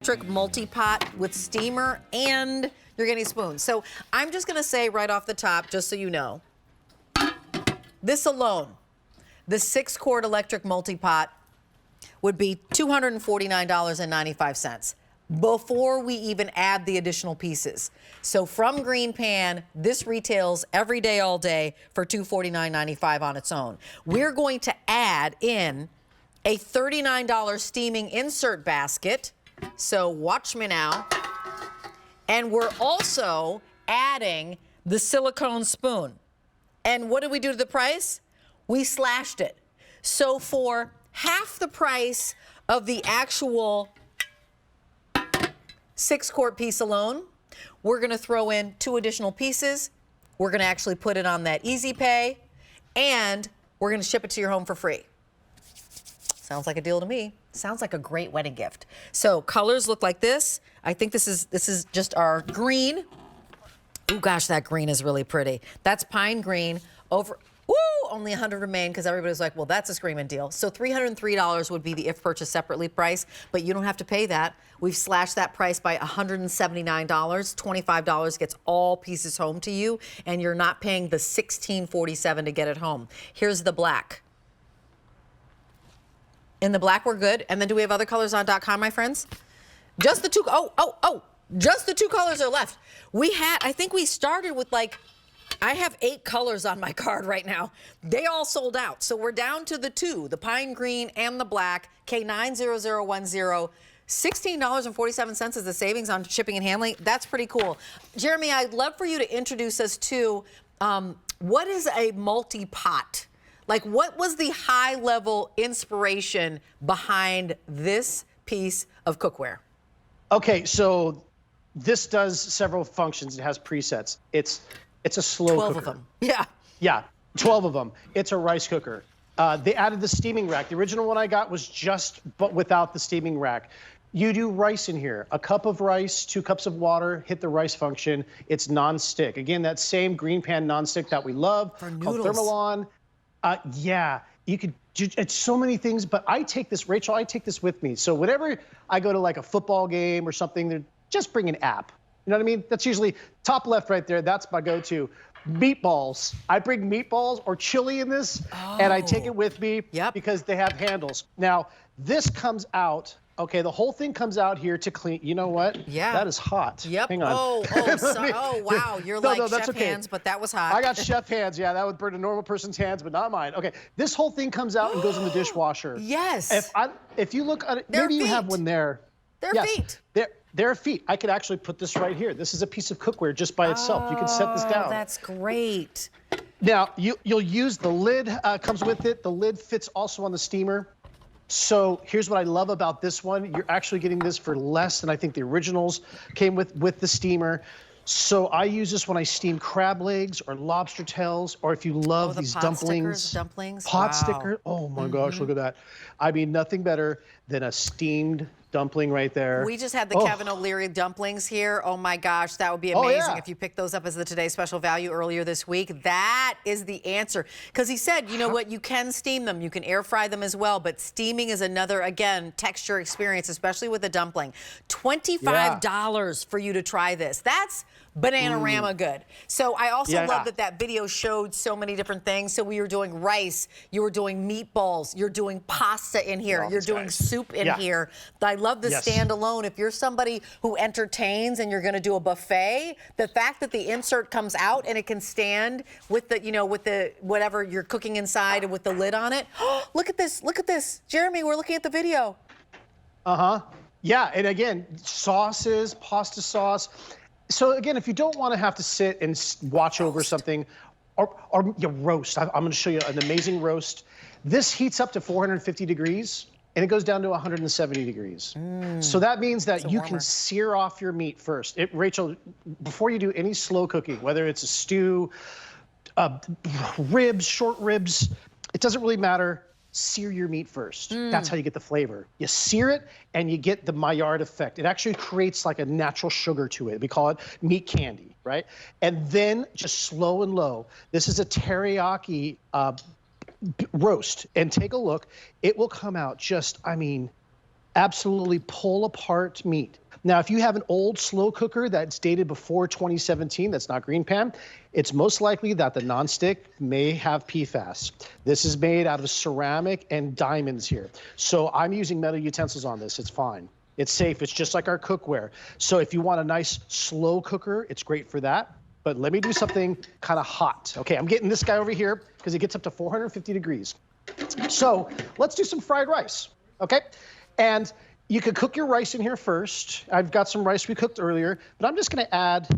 electric multi-pot with steamer, and you're getting spoons. So I'm just gonna say right off the top, just so you know, this alone, the 6-quart electric multi-pot would be $249.95 before we even add the additional pieces. So from GreenPan, this retails every day, all day for $249.95 on its own. We're going to add in a $39 steaming insert basket. So watch me now. And we're also adding the silicone spoon. And what did we do to the price? We slashed it. So for half the price of the actual 6-quart piece alone, we're gonna throw in 2 additional pieces. We're gonna actually put it on that Easy Pay, and we're gonna ship it to your home for free. Sounds like a deal to me. Sounds like a great wedding gift. So colors look like this. I think this is just our green. Oh gosh, that green is really pretty. That's pine green. Only 100 remain because everybody's like, well, that's a screaming deal. So $303 would be the if purchased separately price, but you don't have to pay that. We've slashed that price by $179. $25 gets all pieces home to you, and you're not paying the $16.47 to get it home. Here's the black. In the black, we're good. And then do we have other colors on .com, my friends? Just the two, just the 2 colors are left. I think we started with I have 8 colors on my card right now. They all sold out. So we're down to the 2, the pine green and the black, K90010. $16.47 is the savings on shipping and handling. That's pretty cool. Jeremy, I'd love for you to introduce us to what is a multi-pot? What was the high-level inspiration behind this piece of cookware? Okay, so this does several functions. It has presets. It's a slow 12 cooker. of them. Yeah. Yeah, 12 of them. It's a rice cooker. They added the steaming rack. The original one I got was but without the steaming rack. You do rice in here. A cup of rice, 2 cups of water, hit the rice function. It's non-stick. Again, that same GreenPan non-stick that we love. For called noodles. Thermalon. Yeah, you could do it's so many things, but I take this, Rachel, I take this with me. So whenever I go to a football game or something, just bring an app. You know what I mean? That's usually top left right there. That's my go-to. Meatballs. I bring meatballs or chili in this, and I take it with me because they have handles. Now, this comes out. Okay, the whole thing comes out here to clean. You know what? Yeah. That is hot. Yep. Hang on. Oh, wow. You're No, chef okay. hands, but that was hot. I got chef hands. Yeah, that would burn a normal person's hands, but not mine. Okay, this whole thing comes out and goes in the dishwasher. Yes. If you look at it, Their maybe you have feet. one there. Their Yes, feet. Their feet. I could actually put this right here. This is a piece of cookware just by itself. You can set this down. That's great. Now, you'll use the lid, comes with it. The lid fits also on the steamer. So here's what I love about this one. You're actually getting this for less than I think the originals came with the steamer. So I use this when I steam crab legs or lobster tails, or if you love these dumplings. Pot sticker. Oh my gosh, look at that. I mean, nothing better than a steamed dumpling right there. We just had the Kevin O'Leary dumplings here. Oh my gosh, that would be amazing if you picked those up as the Today Special Value earlier this week. That is the answer. Because he said, you know what, you can steam them, you can air fry them as well, but steaming is another, again, texture experience, especially with the dumpling. $25 for you to try this. That's Bananarama good. So I also love that video showed so many different things. So we were doing rice, you were doing meatballs, you're doing pasta in here, you're doing soup in here. I love the standalone. If you're somebody who entertains and you're going to do a buffet, the fact that the insert comes out and it can stand with the, with the whatever you're cooking inside and with the lid on it. Look at this. Look at this. Jeremy, we're looking at the video. Yeah, and again, sauces, pasta sauce. So again, if you don't want to have to sit and watch over something, or roast, I'm going to show you an amazing roast. This heats up to 450 degrees, and it goes down to 170 degrees. So that means that you can sear off your meat first. Rachel, before you do any slow cooking, whether it's a stew, ribs, short ribs, it doesn't really matter. Sear your meat first. That's how you get the flavor. You sear it and you get the Maillard effect. It actually creates like a natural sugar to it. We call it meat candy, right? And then just slow and low. This is a teriyaki roast. And take a look. It will come out just, I mean, absolutely pull apart meat. Now, if you have an old slow cooker that's dated before 2017, that's not GreenPan, it's most likely that the nonstick may have PFAS. This is made out of ceramic and diamonds here. So I'm using metal utensils on this. It's fine. It's safe. It's just like our cookware. So if you want a nice slow cooker, it's great for that. But let me do something kind of hot. Okay, I'm getting this guy over here because it gets up to 450 degrees. So let's do some fried rice, okay? And you could cook your rice in here first. I've got some rice we cooked earlier, but I'm just gonna add,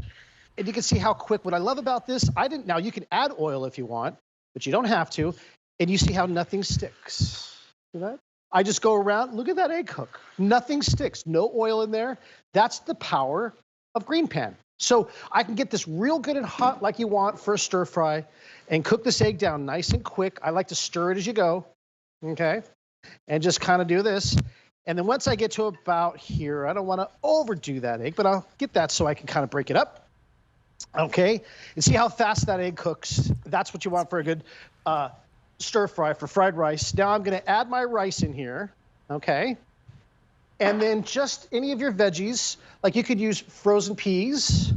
and you can see how quick. What I love about this, now you can add oil if you want, but you don't have to. And you see how nothing sticks. See that? I just go around, look at that egg cook. Nothing sticks, no oil in there. That's the power of GreenPan. So I can get this real good and hot like you want for a stir fry and cook this egg down nice and quick. I like to stir it as you go, okay? And just kind of do this. And then once I get to about here, I don't want to overdo that egg, but I'll get that so I can kind of break it up. Okay, and see how fast that egg cooks. That's what you want for a good stir fry for fried rice. Now I'm going to add my rice in here, okay? And then just any of your veggies, like you could use frozen peas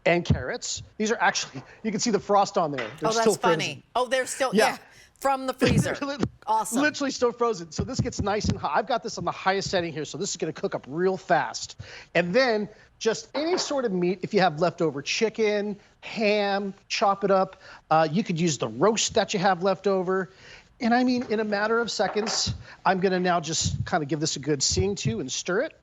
and carrots. These are actually, you can see the frost on there. They're that's still funny. frozen. Oh, they're still, yeah. From the freezer. Awesome. Literally still frozen. So this gets nice and hot. I've got this on the highest setting here, so this is going to cook up real fast. And then just any sort of meat, if you have leftover chicken, ham, chop it up. You could use the roast that you have left over. And I mean, in a matter of seconds, I'm going to now just kind of give this a good seeing to and stir it.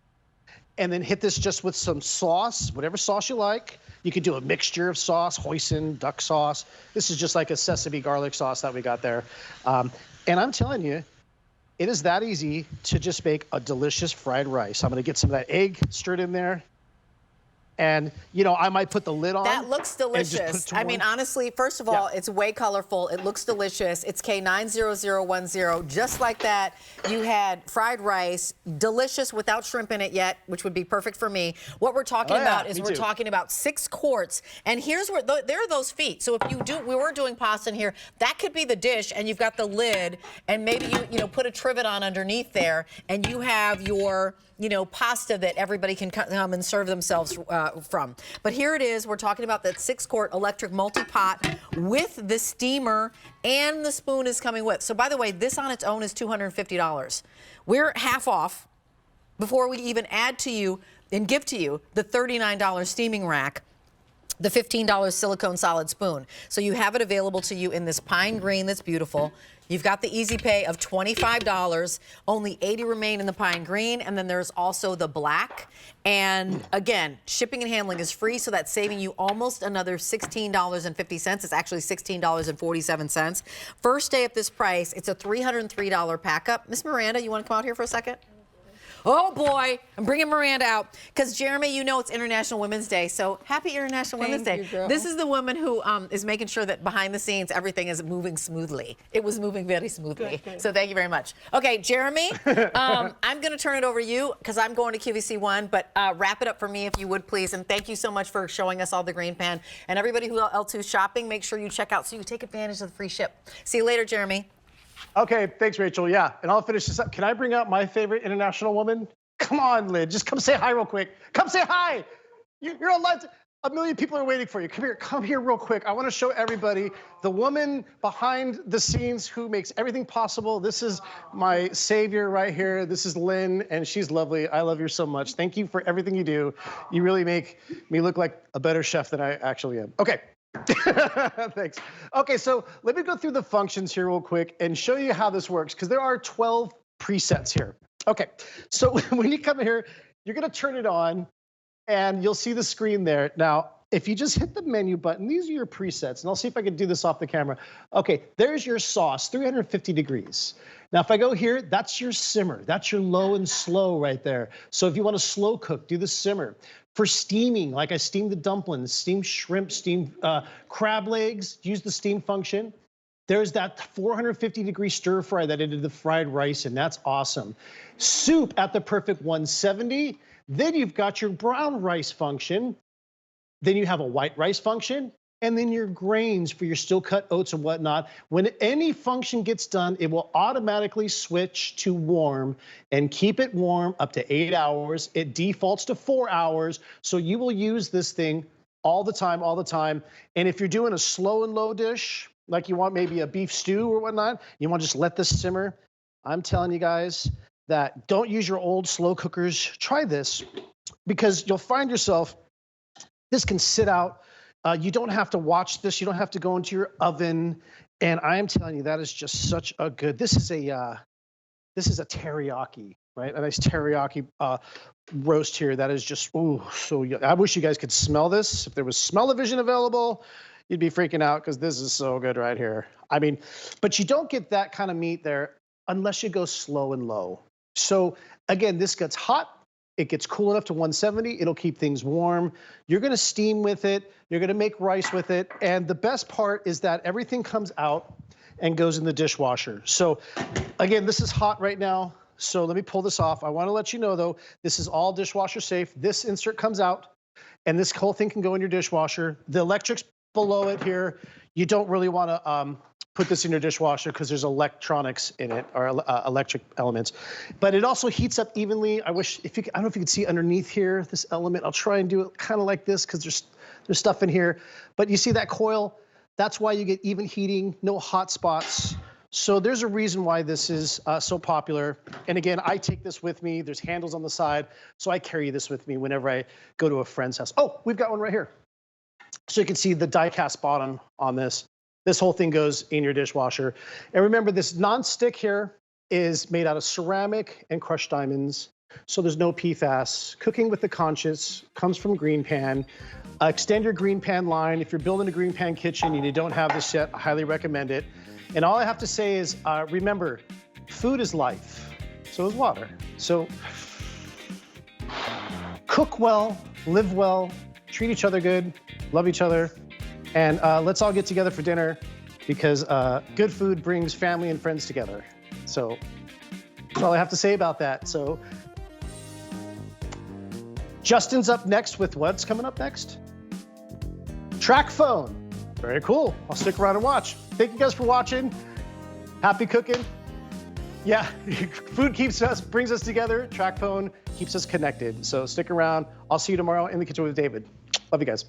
And then hit this just with some sauce, whatever sauce you like. You could do a mixture of sauce, hoisin, duck sauce. This is just like a sesame garlic sauce that we got there. And I'm telling you, it is that easy to just make a delicious fried rice. I'm going to get some of that egg stirred in there. And, you know, I might put the lid on. That looks delicious. I mean, honestly, first of all, it's way colorful. It looks delicious. It's K90010. Just like that, you had fried rice, delicious without shrimp in it yet, which would be perfect for me. What we're talking about is we're talking about 6 quarts. And here's where, there are those feet. So if you do, we were doing pasta in here, that could be the dish, and you've got the lid, and maybe you know, put a trivet on underneath there, and you have your, you know, pasta that everybody can come and serve themselves from. But here it is. We're talking about that 6-quart electric multi-pot with the steamer, and the spoon is coming with. So by the way, this on its own is $250. We're half off before we even add to you and give to you the $39 steaming rack, the $15 silicone solid spoon. So you have it available to you in this pine green that's beautiful. You've got the easy pay of $25. Only 80 remain in the pine green, and then there's also the black. And again, shipping and handling is free, so that's saving you almost another $16.50. It's actually $16.47. First day at this price, it's a $303 pack up. Miss Miranda, you want to come out here for a second? Oh boy, I'm bringing Miranda out because Jeremy, you know it's International Women's Day, so happy International Women's Day. Girl. This is the woman who is making sure that behind the scenes everything is moving smoothly. It was moving very smoothly, so thank you very much. Okay, Jeremy, I'm going to turn it over to you because I'm going to QVC 1, but wrap it up for me if you would please, and thank you so much for showing us all the GreenPan. And everybody who else who's shopping, make sure you check out so you take advantage of the free ship. See you later, Jeremy. Okay, thanks, Rachel. Yeah, and I'll finish this up. Can I bring out my favorite international woman? Come on, Lynn. Just come say hi real quick. Come say hi. You're online. A million people are waiting for you. Come here real quick. I want to show everybody the woman behind the scenes who makes everything possible. This is my savior right here. This is Lynn, and she's lovely. I love you so much. Thank you for everything you do. You really make me look like a better chef than I actually am. Okay. Thanks. Okay, so let me go through the functions here real quick and show you how this works, because there are 12 presets here. Okay, so when you come here, you're going to turn it on, and you'll see the screen there. Now, if you just hit the menu button, these are your presets, and I'll see if I can do this off the camera. Okay, there's your sauce, 350 degrees. Now, if I go here, that's your simmer. That's your low and slow right there. So if you want to slow cook, do the simmer. For steaming, like I steamed the dumplings, steamed shrimp, steamed crab legs, use the steam function. There's that 450-degree stir fry that I did the fried rice, and that's awesome. Soup at the perfect 170. Then you've got your brown rice function. Then you have a white rice function. and then your grains for your still cut oats and whatnot. When any function gets done, it will automatically switch to warm and keep it warm up to 8 hours. It defaults to 4 hours. So you will use this thing all the time, all the time. And if you're doing a slow and low dish, like you want maybe a beef stew or whatnot, you want to just let this simmer. I'm telling you guys that don't use your old slow cookers. Try this, because you'll find yourself, this can sit out. You don't have to watch this. You don't have to go into your oven. And I am telling you, that is just such a good, this is a teriyaki, right? A nice teriyaki roast here. That is just, ooh, so I wish you guys could smell this. If there was smell-o-vision available, you'd be freaking out, because this is so good right here. I mean, but you don't get that kind of meat there unless you go slow and low. So again, this gets hot. It gets cool enough to 170. It'll keep things warm. You're going to steam with it. You're going to make rice with it. And the best part is that everything comes out and goes in the dishwasher. So again, this is hot right now. So let me pull this off. I want to let you know, though, this is all dishwasher safe. This insert comes out, and this whole thing can go in your dishwasher. The electric's below it here. You don't really want to put this in your dishwasher because there's electronics in it, or electric elements. But it also heats up evenly. I wish, I don't know if you can see underneath here, this element. I'll try and do it kind of like this, because there's stuff in here. But you see that coil? That's why you get even heating, no hot spots. So there's a reason why this is so popular. And again, I take this with me. There's handles on the side, so I carry this with me whenever I go to a friend's house. Oh, we've got one right here. So you can see the die-cast bottom on this. This whole thing goes in your dishwasher. And remember, this non-stick here is made out of ceramic and crushed diamonds, so there's no PFAS. Cooking with the Conscious comes from GreenPan. Extend your GreenPan line. If you're building a GreenPan kitchen and you don't have this yet, I highly recommend it. And all I have to say is, remember, food is life. So is water. So cook well, live well, treat each other good, love each other. And let's all get together for dinner, because good food brings family and friends together. So that's all I have to say about that. So Justin's up next with what's coming up next? Track phone. Very cool. I'll stick around and watch. Thank you guys for watching. Happy cooking. Yeah, food brings us together. Track phone keeps us connected. So stick around. I'll see you tomorrow in the kitchen with David. Love you guys.